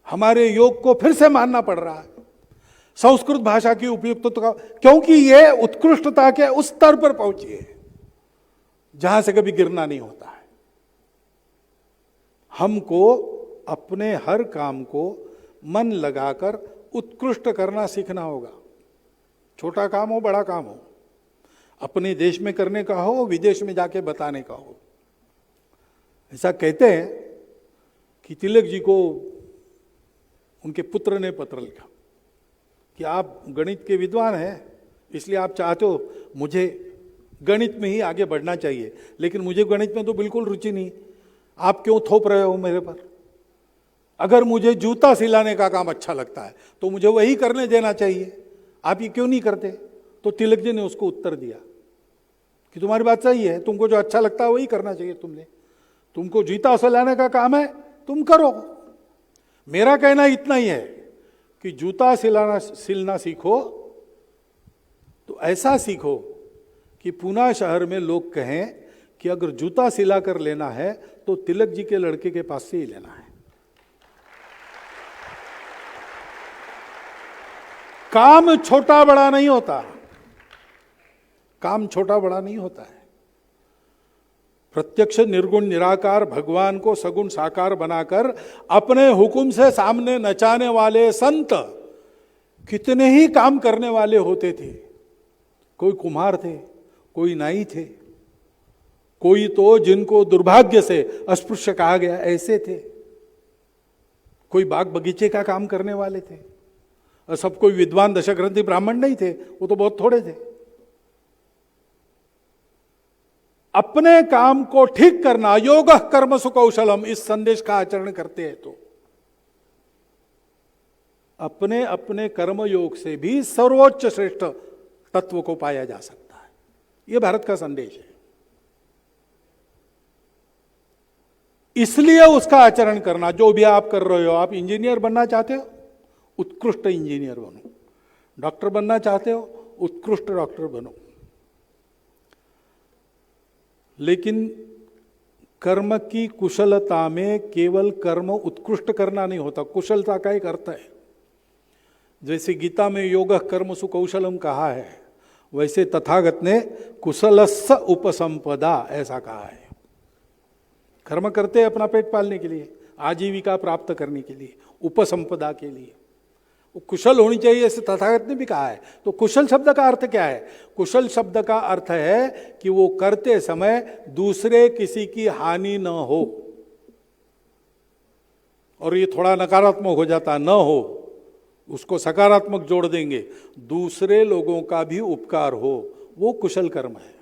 हमारे योग को फिर से मानना पड़ रहा है, संस्कृत भाषा की उपयुक्तता, क्योंकि ये उत्कृष्टता के उस स्तर पर पहुंची है जहां से कभी गिरना नहीं होता है। हमको अपने हर काम को मन लगाकर उत्कृष्ट करना सीखना होगा। छोटा काम हो, बड़ा काम हो, अपने देश में करने का हो, विदेश में जाके बताने का हो। ऐसा कहते हैं कि तिलक जी को उनके पुत्र ने पत्र लिखा कि आप गणित के विद्वान हैं, इसलिए आप चाहते हो मुझे गणित में ही आगे बढ़ना चाहिए, लेकिन मुझे गणित में तो बिल्कुल रुचि नहीं, आप क्यों थोप रहे हो मेरे पर? अगर मुझे जूता सिलाने का काम अच्छा लगता है तो मुझे वही करने देना चाहिए, आप ये क्यों नहीं करते? तो तिलक जी ने उसको उत्तर दिया कि तुम्हारी बात सही है, तुमको जो अच्छा लगता है वही करना चाहिए तुमने। तुमको जूता सिलाने का काम है, तुम करो। मेरा कहना इतना ही है कि जूता सिलना सीखो तो ऐसा सीखो कि पूना शहर में लोग कहें कि अगर जूता सिला कर लेना है तो तिलक जी के लड़के के पास से ही लेना है। काम छोटा बड़ा नहीं होता, काम छोटा बड़ा नहीं होता है। प्रत्यक्ष निर्गुण निराकार भगवान को सगुण साकार बनाकर अपने हुक्म से सामने नचाने वाले संत कितने ही काम करने वाले होते थे। कोई कुम्हार थे, कोई नाई थे, कोई तो जिनको दुर्भाग्य से अस्पृश्य कहा गया ऐसे थे, कोई बाग बगीचे का काम करने वाले थे। और सब कोई विद्वान दशग्रंथी ब्राह्मण नहीं थे, वो तो बहुत थोड़े थे। अपने काम को ठीक करना, योगः कर्मसु कौशलम, इस संदेश का आचरण करते हैं तो अपने अपने कर्म योग से भी सर्वोच्च श्रेष्ठ तत्व को पाया जा सकता है। यह भारत का संदेश है। इसलिए उसका आचरण करना, जो भी आप कर रहे हो, आप इंजीनियर बनना चाहते हो, उत्कृष्ट इंजीनियर बनो। डॉक्टर बनना चाहते हो, उत्कृष्ट डॉक्टर बनो। लेकिन कर्म की कुशलता में केवल कर्म उत्कृष्ट करना नहीं होता, कुशलता का एक अर्थ है। जैसे गीता में योगः कर्मसु कौशलम कहा है, वैसे तथागत ने कुशलस्स उपसंपदा ऐसा कहा है। कर्म करते हैं अपना पेट पालने के लिए, आजीविका प्राप्त करने के लिए, उपसंपदा के लिए। वो कुशल होनी चाहिए, ऐसे तथागत ने भी कहा है। तो कुशल शब्द का अर्थ क्या है? कुशल शब्द का अर्थ है कि वो करते समय दूसरे किसी की हानि न हो। और ये थोड़ा नकारात्मक हो जाता, न हो, उसको सकारात्मक जोड़ देंगे, दूसरे लोगों का भी उपकार हो, वो कुशल कर्म है।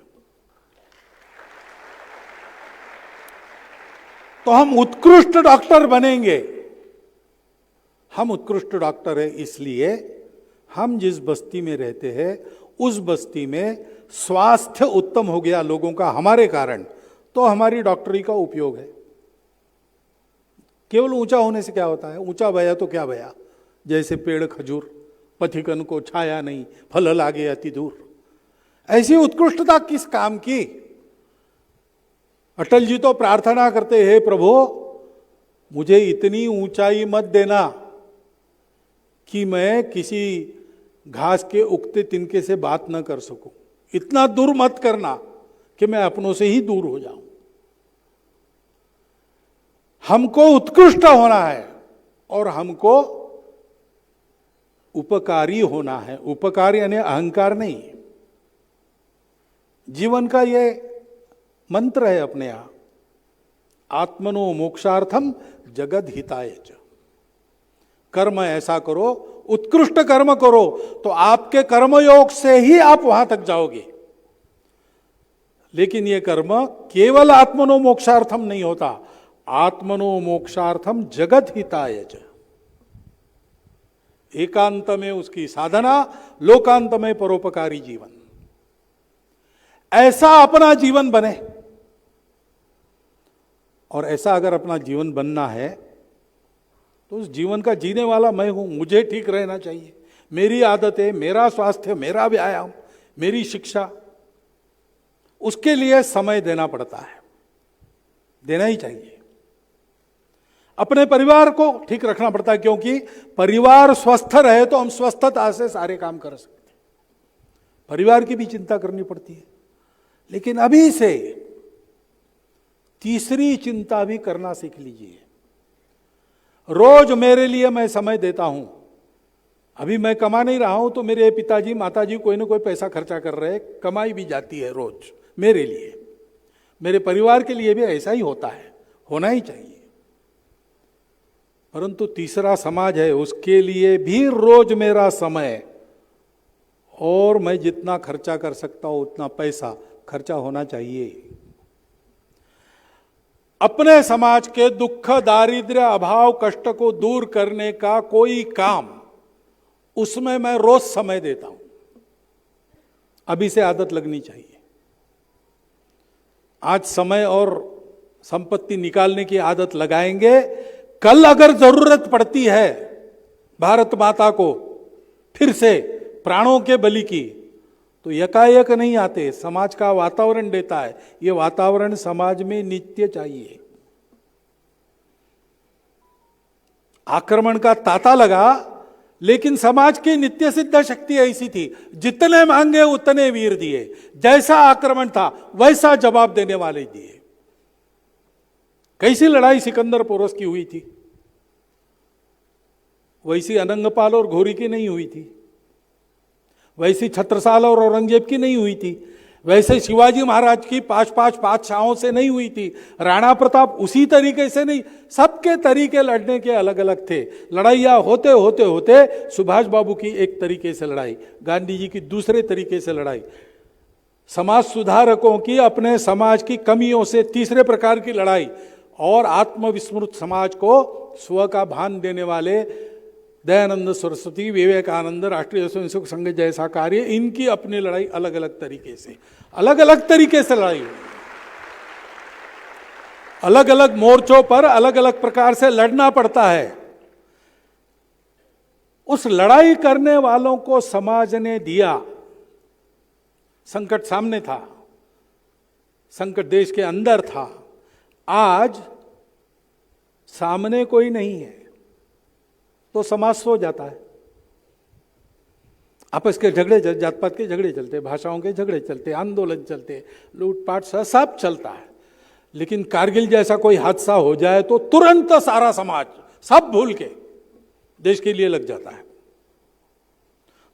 तो हम उत्कृष्ट डॉक्टर बनेंगे। हम उत्कृष्ट डॉक्टर है इसलिए हम जिस बस्ती में रहते हैं उस बस्ती में स्वास्थ्य उत्तम हो गया लोगों का हमारे कारण, तो हमारी डॉक्टरी का उपयोग है। केवल ऊंचा होने से क्या होता है? ऊंचा भया तो क्या भया, जैसे पेड़ खजूर, पथिकन को छाया नहीं, फल लागे अति दूर। ऐसी उत्कृष्टता किस काम की? अटल जी तो प्रार्थना करते हैं, प्रभु मुझे इतनी ऊंचाई मत देना कि मैं किसी घास के उगते तिनके से बात न कर सकूं, इतना दूर मत करना कि मैं अपनों से ही दूर हो जाऊं। हमको उत्कृष्ट होना है और हमको उपकारी होना है। उपकार यानी अहंकार नहीं। जीवन का ये मंत्र है अपने यहां, आत्मनो मोक्षार्थम जगद हिताय च। कर्म ऐसा करो, उत्कृष्ट कर्म करो, तो आपके कर्मयोग से ही आप वहां तक जाओगे। लेकिन यह कर्म केवल आत्मनो मोक्षार्थम नहीं होता, आत्मनो मोक्षार्थम जगत हिताय च। एकांत में उसकी साधना, लोकांत में परोपकारी जीवन, ऐसा अपना जीवन बने। और ऐसा अगर अपना जीवन बनना है तो उस जीवन का जीने वाला मैं हूं, मुझे ठीक रहना चाहिए, मेरी आदतें, मेरा स्वास्थ्य, मेरा व्यायाम, मेरी शिक्षा, उसके लिए समय देना पड़ता है, देना ही चाहिए। अपने परिवार को ठीक रखना पड़ता है, क्योंकि परिवार स्वस्थ रहे तो हम स्वस्थता से सारे काम कर सकते हैं। परिवार की भी चिंता करनी पड़ती है। लेकिन अभी से तीसरी चिंता भी करना सीख लीजिए। रोज मेरे लिए मैं समय देता हूं। अभी मैं कमा नहीं रहा हूं तो मेरे पिताजी माताजी कोई ना कोई पैसा खर्चा कर रहे हैं, कमाई भी जाती है रोज मेरे लिए, मेरे परिवार के लिए भी ऐसा ही होता है, होना ही चाहिए। परंतु तीसरा समाज है, उसके लिए भी रोज मेरा समय और मैं जितना खर्चा कर सकता हूं उतना पैसा खर्चा होना चाहिए। अपने समाज के दुख, दारिद्र्य, अभाव, कष्ट को दूर करने का कोई काम, उसमें मैं रोज समय देता हूं। अभी से आदत लगनी चाहिए। आज समय और संपत्ति निकालने की आदत लगाएंगे, कल अगर जरूरत पड़ती है भारत माता को फिर से प्राणों के बलि की, तो यकायक नहीं आते, समाज का वातावरण देता है। ये वातावरण समाज में नित्य चाहिए। आक्रमण का तांता लगा, लेकिन समाज की नित्य सिद्ध शक्ति ऐसी थी, जितने मांगे उतने वीर दिए। जैसा आक्रमण था वैसा जवाब देने वाले दिए। कैसी लड़ाई सिकंदर पोरस की हुई थी, वैसी अनंगपाल और घोरी की नहीं हुई थी, वैसी छत्रसाल और औरंगजेब की नहीं हुई थी, वैसे शिवाजी महाराज की पांच बादशाहों से नहीं हुई थी, राणा प्रताप उसी तरीके से नहीं। सबके तरीके लड़ने के अलग अलग थे। लड़ाइयाँ होते होते होते सुभाष बाबू की एक तरीके से लड़ाई, गांधी जी की दूसरे तरीके से लड़ाई, समाज सुधारकों की अपने समाज की कमियों से तीसरे प्रकार की लड़ाई, और आत्मविस्मृत समाज को स्व का भान देने वाले दयानंद सरस्वती, विवेकानंद, राष्ट्रीय स्वयंसेवक संघ जैसा कार्य, इनकी अपनी लड़ाई अलग अलग तरीके से लड़ाई हुई। अलग अलग मोर्चों पर अलग अलग प्रकार से लड़ना पड़ता है। उस लड़ाई करने वालों को समाज ने दिया। संकट सामने था, संकट देश के अंदर था। आज सामने कोई नहीं है तो समाज सो जाता है। आपस के झगड़े, जात पात के झगड़े चलते, भाषाओं के झगड़े चलते, आंदोलन चलते, लूटपाट सब चलता है। लेकिन कारगिल जैसा कोई हादसा हो जाए तो तुरंत सारा समाज सब भूल के देश के लिए लग जाता है।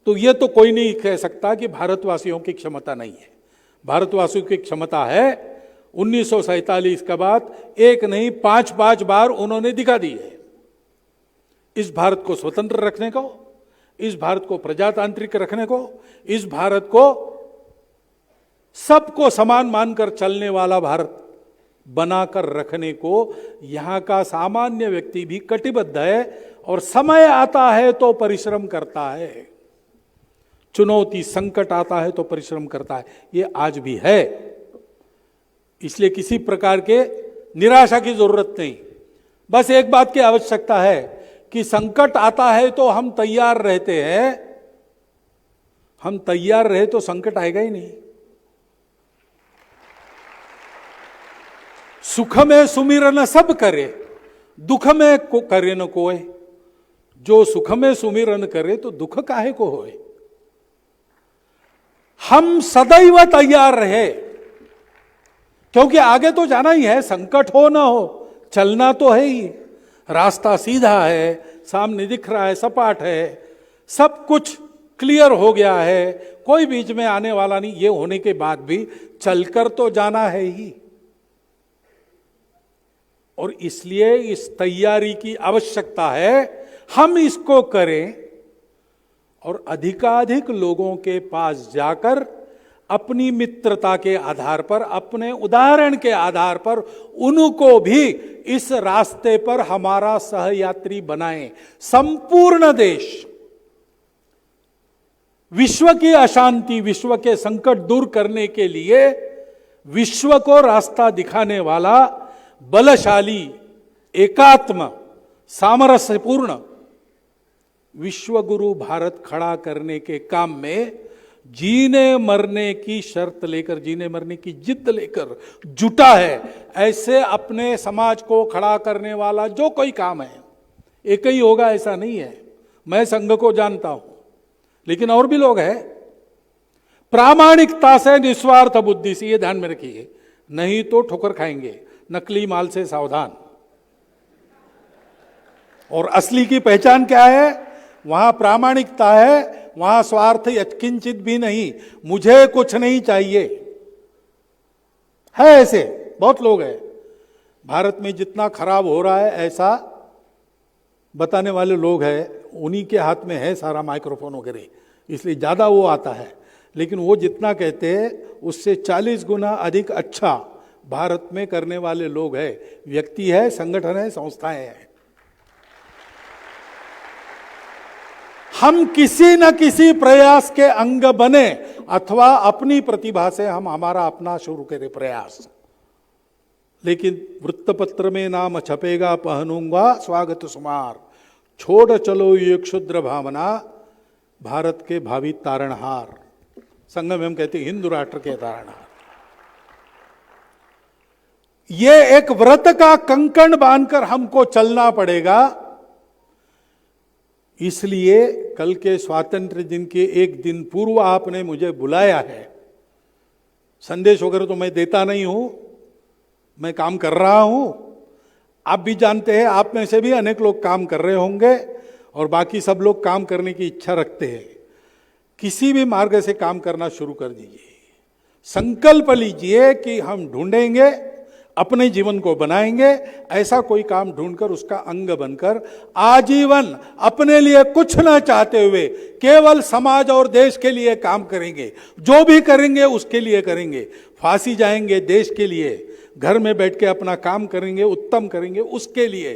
तो ये तो कोई नहीं कह सकता कि भारतवासियों की क्षमता नहीं है। भारतवासियों की क्षमता है। 1947 के बाद एक नहीं 5 बार उन्होंने दिखा दी है। इस भारत को स्वतंत्र रखने को, इस भारत को प्रजातांत्रिक रखने को, इस भारत को सबको समान मानकर चलने वाला भारत बनाकर रखने को यहां का सामान्य व्यक्ति भी कटिबद्ध है। और समय आता है तो परिश्रम करता है, चुनौती संकट आता है तो परिश्रम करता है। ये आज भी है। इसलिए किसी प्रकार के निराशा की जरूरत नहीं। बस एक बात की आवश्यकता है कि संकट आता है तो हम तैयार रहते हैं। हम तैयार रहे तो संकट आएगा ही नहीं। सुख में सुमिरन सब करे, दुख में करे न कोय। जो सुख में सुमिरन करे तो दुख काहे को होए। हम सदैव तैयार रहे, क्योंकि आगे तो जाना ही है। संकट हो ना हो, चलना तो है ही। रास्ता सीधा है, सामने दिख रहा है, सपाट है, सब कुछ क्लियर हो गया है, कोई बीच में आने वाला नहीं। ये होने के बाद भी चलकर तो जाना है ही। और इसलिए इस तैयारी की आवश्यकता है, हम इसको करें और अधिकाधिक लोगों के पास जाकर अपनी मित्रता के आधार पर, अपने उदाहरण के आधार पर उनको भी इस रास्ते पर हमारा सहयात्री बनाएं। संपूर्ण देश विश्व की अशांति, विश्व के संकट दूर करने के लिए विश्व को रास्ता दिखाने वाला बलशाली, एकात्म, सामरस्यपूर्ण विश्व गुरु भारत खड़ा करने के काम में जीने मरने की शर्त लेकर, जीने मरने की जिद लेकर जुटा है। ऐसे अपने समाज को खड़ा करने वाला जो कोई काम है, एक ही होगा ऐसा नहीं है। मैं संघ को जानता हूं, लेकिन और भी लोग हैं। प्रामाणिकता से, निस्वार्थ बुद्धि से, ये ध्यान में रखिए, नहीं तो ठोकर खाएंगे। नकली माल से सावधान। और असली की पहचान क्या है? वहां प्रामाणिकता है, वहां स्वार्थ यत्किंचित भी नहीं, मुझे कुछ नहीं चाहिए है। ऐसे बहुत लोग हैं भारत में। जितना खराब हो रहा है ऐसा बताने वाले लोग हैं, उन्हीं के हाथ में है सारा माइक्रोफोन वगैरह, इसलिए ज्यादा वो आता है। लेकिन वो जितना कहते हैं उससे 40 गुना अधिक अच्छा भारत में करने वाले लोग हैं, व्यक्ति है, संगठन है, संस्थाएं हैं। हम किसी न किसी प्रयास के अंग बने अथवा अपनी प्रतिभा से हम हमारा अपना शुरू करें प्रयास। लेकिन वृत्तपत्र में नाम छपेगा, पहनूंगा स्वागत सुमार, छोड़ चलो ये क्षुद्र भावना, भारत के भावी तारणहार। संघ में हम कहते हैं हिंदू राष्ट्र के तारणहार। ये एक व्रत का कंकण बांधकर हमको चलना पड़ेगा। इसलिए कल के स्वातंत्र्य दिन के एक दिन पूर्व आपने मुझे बुलाया है। संदेश वगैरह तो मैं देता नहीं हूं, मैं काम कर रहा हूं। आप भी जानते हैं, आप में से भी अनेक लोग काम कर रहे होंगे और बाकी सब लोग काम करने की इच्छा रखते हैं। किसी भी मार्ग से काम करना शुरू कर दीजिए। संकल्प लीजिए कि हम ढूंढेंगे, अपने जीवन को बनाएंगे, ऐसा कोई काम ढूंढकर उसका अंग बनकर आजीवन अपने लिए कुछ ना चाहते हुए केवल समाज और देश के लिए काम करेंगे। जो भी करेंगे उसके लिए करेंगे। फांसी जाएंगे देश के लिए, घर में बैठ के अपना काम करेंगे, उत्तम करेंगे उसके लिए,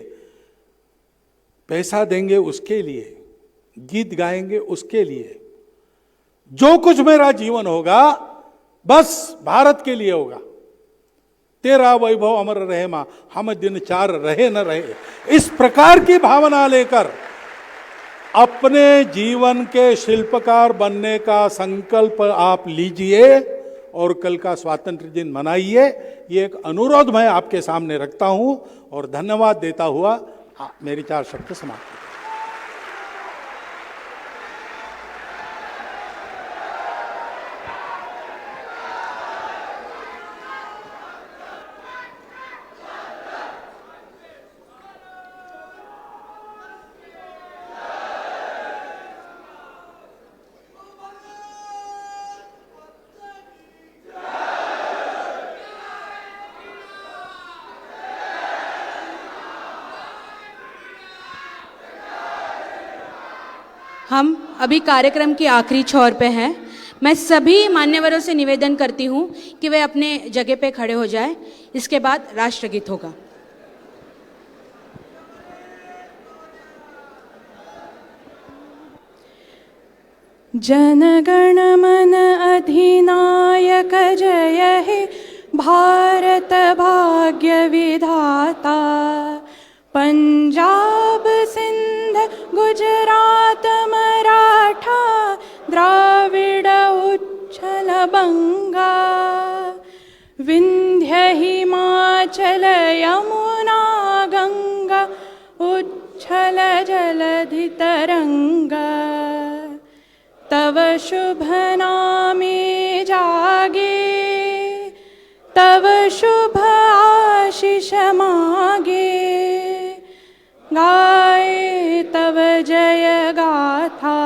पैसा देंगे उसके लिए, गीत गाएंगे उसके लिए। जो कुछ मेरा जीवन होगा बस भारत के लिए होगा। तेरा वैभव अमर रहे मां, हम दिन चार रहे न रहे, इस प्रकार की भावना लेकर अपने जीवन के शिल्पकार बनने का संकल्प आप लीजिए और कल का स्वातंत्र्य दिन मनाइए। ये एक अनुरोध मैं आपके सामने रखता हूं और धन्यवाद देता हुआ मेरी 4 शब्द समाप्त। हम अभी कार्यक्रम की आखिरी छोर पे हैं। मैं सभी मान्यवरों से निवेदन करती हूं कि वे अपने जगह पे खड़े हो जाएं। इसके बाद राष्ट्रगीत होगा। जनगण मन अधिनायक जय हे भारत भाग्य विधाता, पंजाब सिंध गुजरात मराठा द्राविड़ उच्छल बंगा, विंध्य हिमाचल यमुना गंगा उच्छल जलधि तरंगा, तव शुभ नामे जागे तव शुभ आशीष मागे, गाए तव जय गाथा,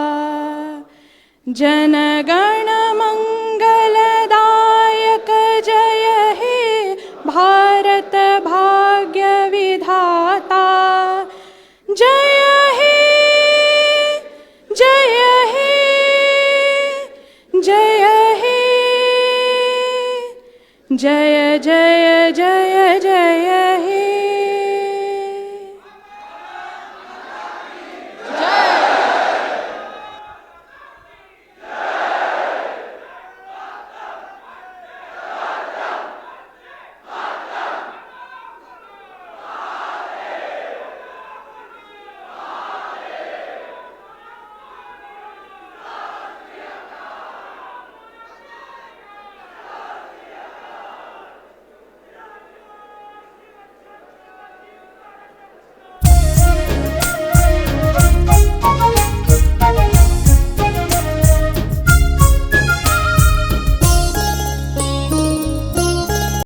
जनगण मंगलदायक जय हे भारत भाग्य विधाता। जय जय जय